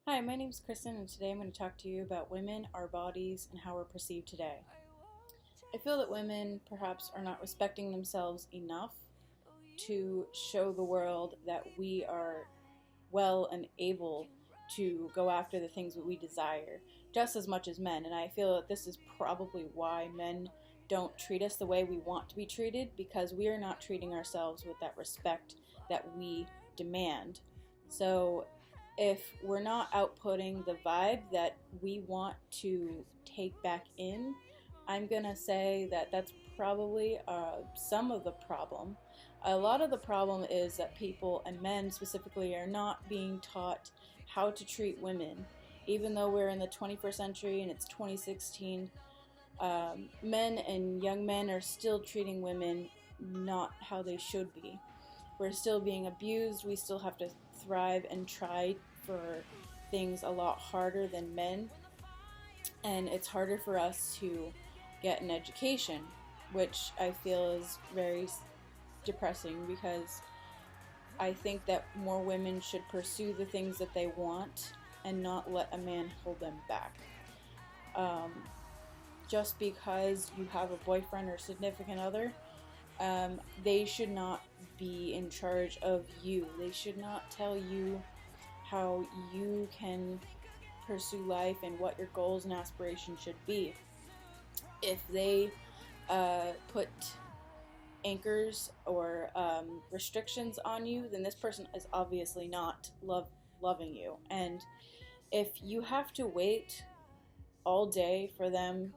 Hi, my name is Kristen, and today I'm going to talk to you about women, our bodies, and how we're perceived today. I feel that women perhaps are not respecting themselves enough to show the world that we are well and able to go after the things that we desire just as much as men. And I feel that this is probably why men don't treat us the way we want to be treated, because we are not treating ourselves with that respect that we demand. So if we're not outputting the vibe that we want to take back in, I'm gonna say that that's probably some of the problem. A lot of the problem is that people, and men specifically, are not being taught how to treat women. Even though we're in the 21st century and it's 2016, men and young men are still treating women not how they should be. We're still being abused. We still have to thrive and try for things a lot harder than men. And it's harder for us to get an education, which I feel is very depressing, because I think that more women should pursue the things that they want and not let a man hold them back. Um, just because you have a boyfriend or significant other, they should not be in charge of you. They should not tell you how you can pursue life and what your goals and aspirations should be. If they put anchors or restrictions on you, then this person is obviously not loving you. And if you have to wait all day for them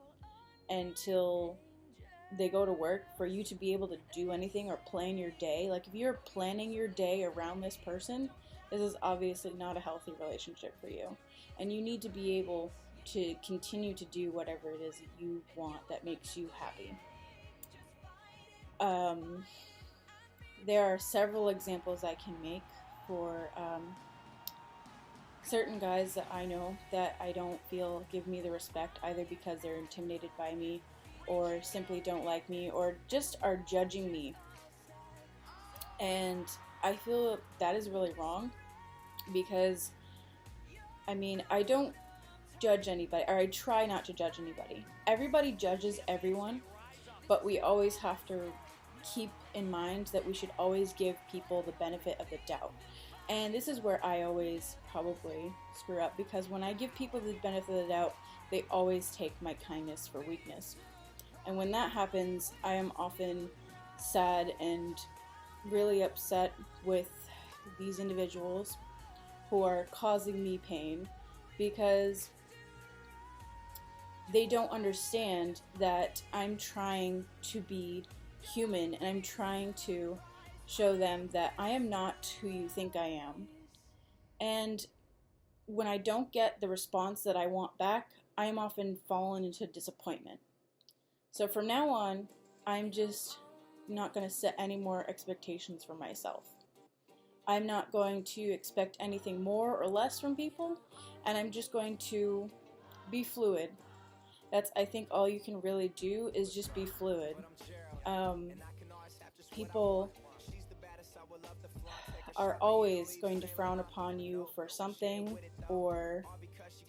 until they go to work for you to be able to do anything or plan your day, like if you're planning your day around this person, this is obviously not a healthy relationship for you. And you need to be able to continue to do whatever it is that you want that makes you happy. Um, there are several examples I can make for certain guys that I know that I don't feel give me the respect, either because they're intimidated by me or simply don't like me or just are judging me. And I feel that is really wrong, because I don't judge anybody, or I try not to judge anybody. Everybody judges everyone, but we always have to keep in mind that we should always give people the benefit of the doubt. And this is where I always probably screw up, because when I give people the benefit of the doubt, they always take my kindness for weakness. And when that happens, I am often sad and really upset with these individuals who are causing me pain, because they don't understand that I'm trying to be human, and I'm trying to show them that I am not who you think I am. And when I don't get the response that I want back, I am often fallen into disappointment. So from now on, I'm just not going to set any more expectations for myself. I'm not going to expect anything more or less from people, and I'm just going to be fluid. That's, I think, all you can really do is just be fluid. Um, People are always going to frown upon you for something, or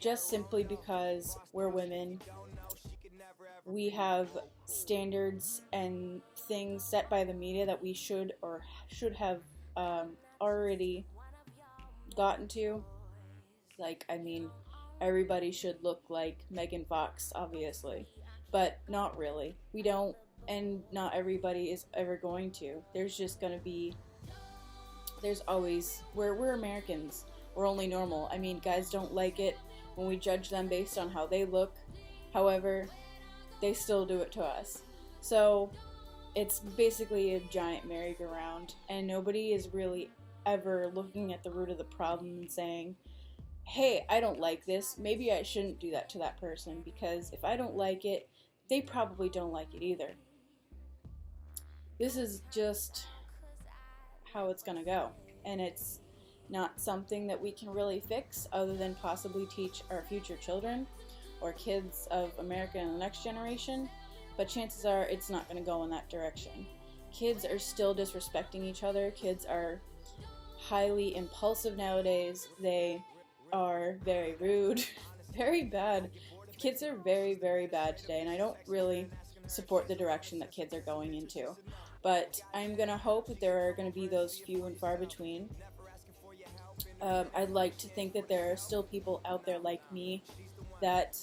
just simply because we're women. We have standards and things set by the media that we should have already gotten to. Like, everybody should look like Megan Fox, obviously, but not really. We don't, and not everybody is ever going to. There's always, we're Americans. We're only normal. Guys don't like it when we judge them based on how they look. However, they still do it to us. So it's basically a giant merry-go-round, and nobody is really ever looking at the root of the problem and saying, hey, I don't like this. Maybe I shouldn't do that to that person, because if I don't like it, they probably don't like it either. This is just how it's gonna go, and it's not something that we can really fix other than possibly teach our future children or kids of America and the next generation, but chances are it's not going to go in that direction. Kids are still disrespecting each other. Kids are highly impulsive nowadays. They are very rude, very bad. Kids are very, very bad today, and I don't really support the direction that kids are going into. But I'm going to hope that there are going to be those few and far between. I'd like to think that there are still people out there like me that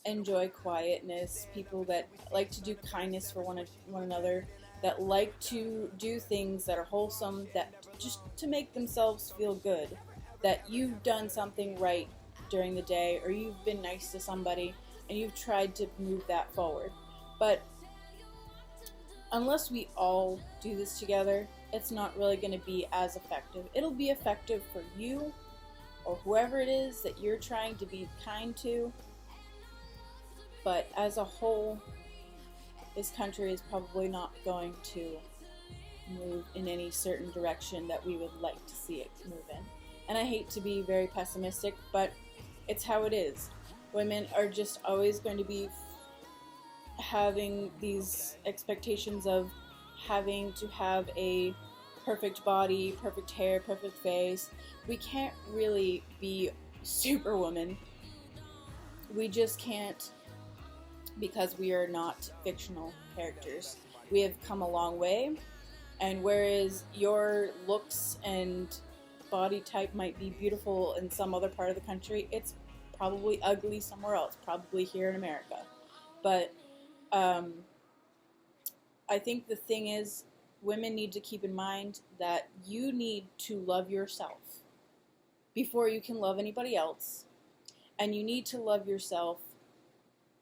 enjoy quietness, people that like to do kindness for one another, that like to do things that are wholesome, that just to make themselves feel good, that you've done something right during the day, or you've been nice to somebody and you've tried to move that forward. But unless we all do this together, it's not really going to be as effective. It'll be effective for you or whoever it is that you're trying to be kind to, but as a whole, this country is probably not going to move in any certain direction that we would like to see it move in. And I hate to be very pessimistic, but it's how it is. Women are just always going to be having these expectations of having to have a perfect body, perfect hair, perfect face. We can't really be superwoman. We just can't, because we are not fictional characters. We have come a long way, and whereas your looks and body type might be beautiful in some other part of the country, it's probably ugly somewhere else, probably here in America. But I think the thing is, women need to keep in mind that you need to love yourself before you can love anybody else, and you need to love yourself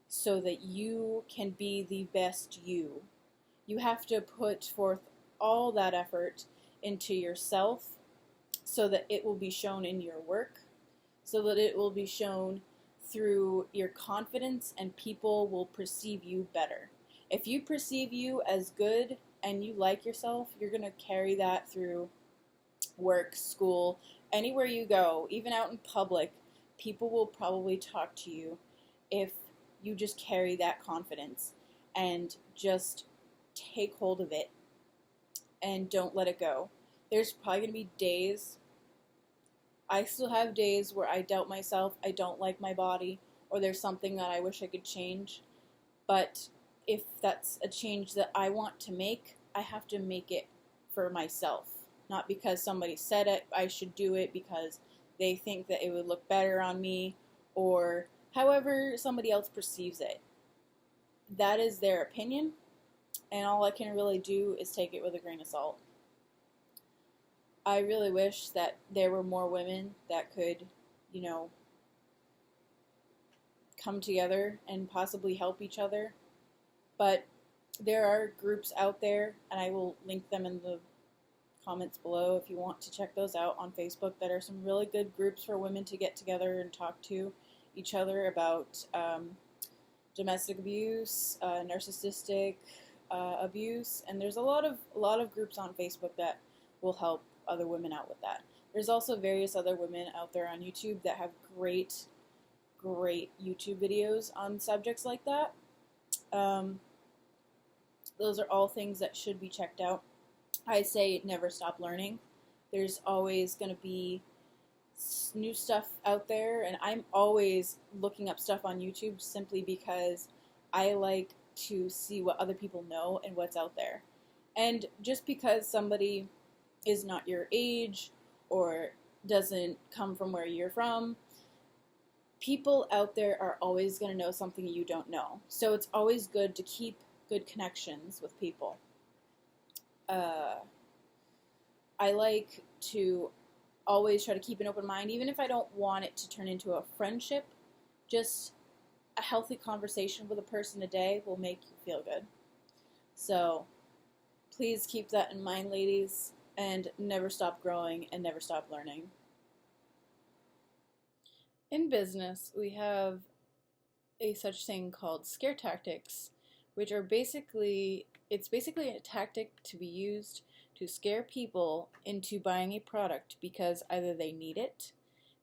so that you can be the best you. You have to put forth all that effort into yourself so that it will be shown in your work, so that it will be shown through your confidence, and people will perceive you better. If you perceive you as good and you like yourself, you're going to carry that through work, school, anywhere you go, even out in public. People will probably talk to you if you just carry that confidence and just take hold of it and don't let it go. There's probably going to be days, I still have days where I doubt myself, I don't like my body, or there's something that I wish I could change. But if that's a change that I want to make, I have to make it for myself. Not because somebody said it, I should do it because they think that it would look better on me, or however somebody else perceives it. That is their opinion, and all I can really do is take it with a grain of salt. I really wish that there were more women that could, come together and possibly help each other. But there are groups out there, and I will link them in the comments below if you want to check those out on Facebook, that are some really good groups for women to get together and talk to each other about domestic abuse, narcissistic abuse, and there's a lot of groups on Facebook that will help other women out with that. There's also various other women out there on YouTube that have great YouTube videos on subjects like that. Those are all things that should be checked out. I say never stop learning. There's always going to be new stuff out there, and I'm always looking up stuff on YouTube simply because I like to see what other people know and what's out there. And just because somebody is not your age or doesn't come from where you're from, people out there are always going to know something you don't know. So it's always good to keep good connections with people. I like to always try to keep an open mind, even if I don't want it to turn into a friendship. Just a healthy conversation with a person a day will make you feel good. So please keep that in mind, ladies, and never stop growing and never stop learning. In business, we have a such thing called scare tactics, which are basically a tactic to be used to scare people into buying a product because either they need it,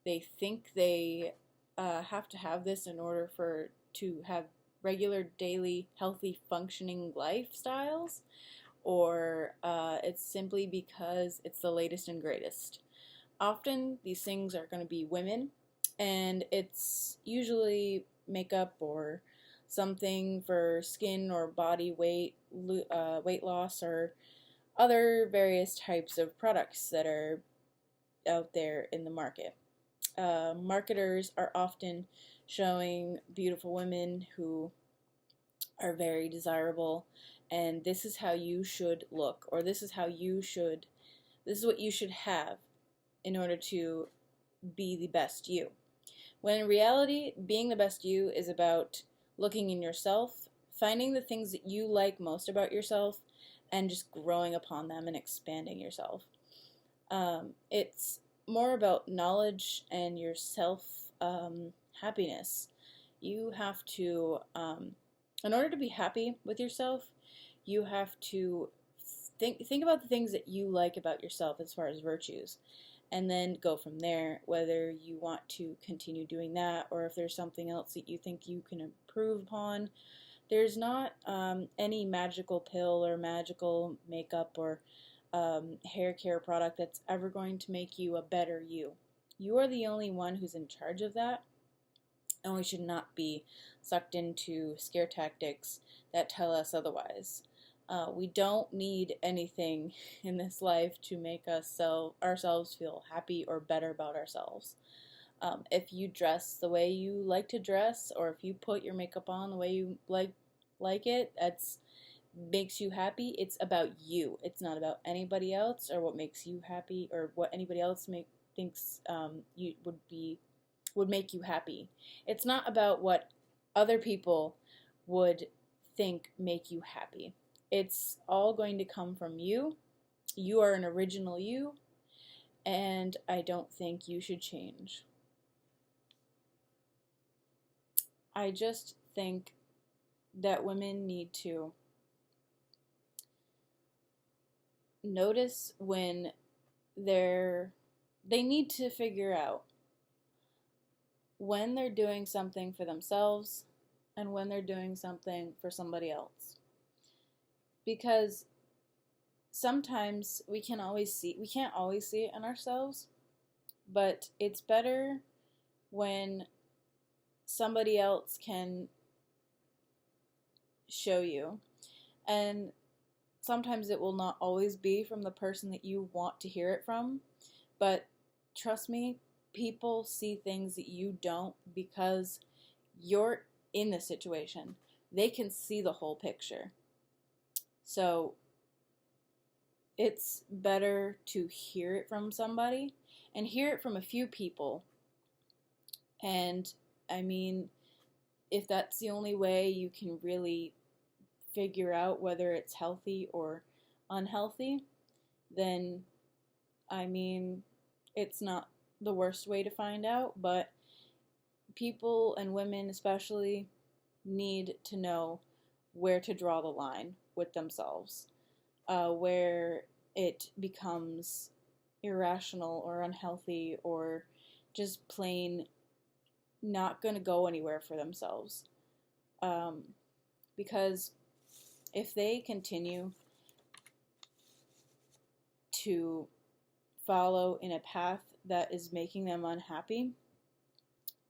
they think they have to have this in order to have regular, daily, healthy, functioning lifestyles, or it's simply because it's the latest and greatest. Often, these things are going to be women and it's usually makeup or something for skin or body weight, weight loss, or other various types of products that are out there in the market. Marketers are often showing beautiful women who are very desirable, and this is how you should look, or this is what you should have in order to be the best you. When in reality, being the best you is about looking in yourself, finding the things that you like most about yourself, and just growing upon them and expanding yourself. It's more about knowledge and your self happiness. You have to, in order to be happy with yourself, you have to think about the things that you like about yourself as far as virtues, and then go from there, whether you want to continue doing that or if there's something else that you think you can improve upon. There's not any magical pill or magical makeup or hair care product that's ever going to make you a better you. You are the only one who's in charge of that, and we should not be sucked into scare tactics that tell us otherwise. We don't need anything in this life to make ourselves feel happy or better about ourselves. If you dress the way you like to dress, or if you put your makeup on the way you like it, that's makes you happy. It's about you. It's not about anybody else or what makes you happy or what anybody else thinks you would make you happy. It's not about what other people would think make you happy. It's all going to come from you. You are an original you, and I don't think you should change. I just think that women need to notice when they need to figure out when they're doing something for themselves and when they're doing something for somebody else. Because sometimes we can't always see it in ourselves, but it's better when somebody else can show you. And sometimes it will not always be from the person that you want to hear it from, but trust me, people see things that you don't because you're in the situation. They can see the whole picture. So it's better to hear it from somebody and hear it from a few people. And I mean, if that's the only way you can really figure out whether it's healthy or unhealthy, then I mean, it's not the worst way to find out, but people, and women especially, need to know where to draw the line with themselves, where it becomes irrational or unhealthy or just plain not going to go anywhere for themselves. Because if they continue to follow in a path that is making them unhappy,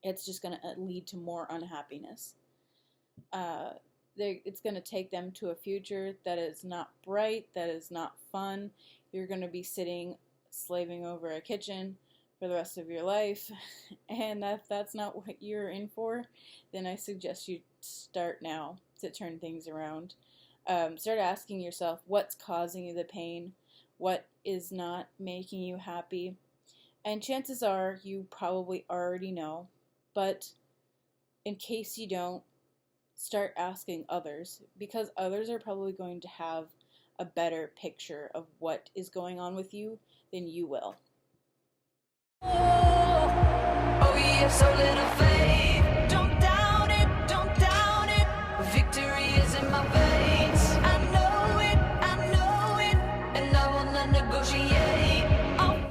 it's just going to lead to more unhappiness. It's going to take them to a future that is not bright, that is not fun. You're going to be slaving over a kitchen for the rest of your life, and if that's not what you're in for, then I suggest you start now to turn things around. Start asking yourself what's causing you the pain, what is not making you happy, and chances are you probably already know, but in case you don't, start asking others, because others are probably going to have a better picture of what is going on with you than you will. Oh, we have so little faith.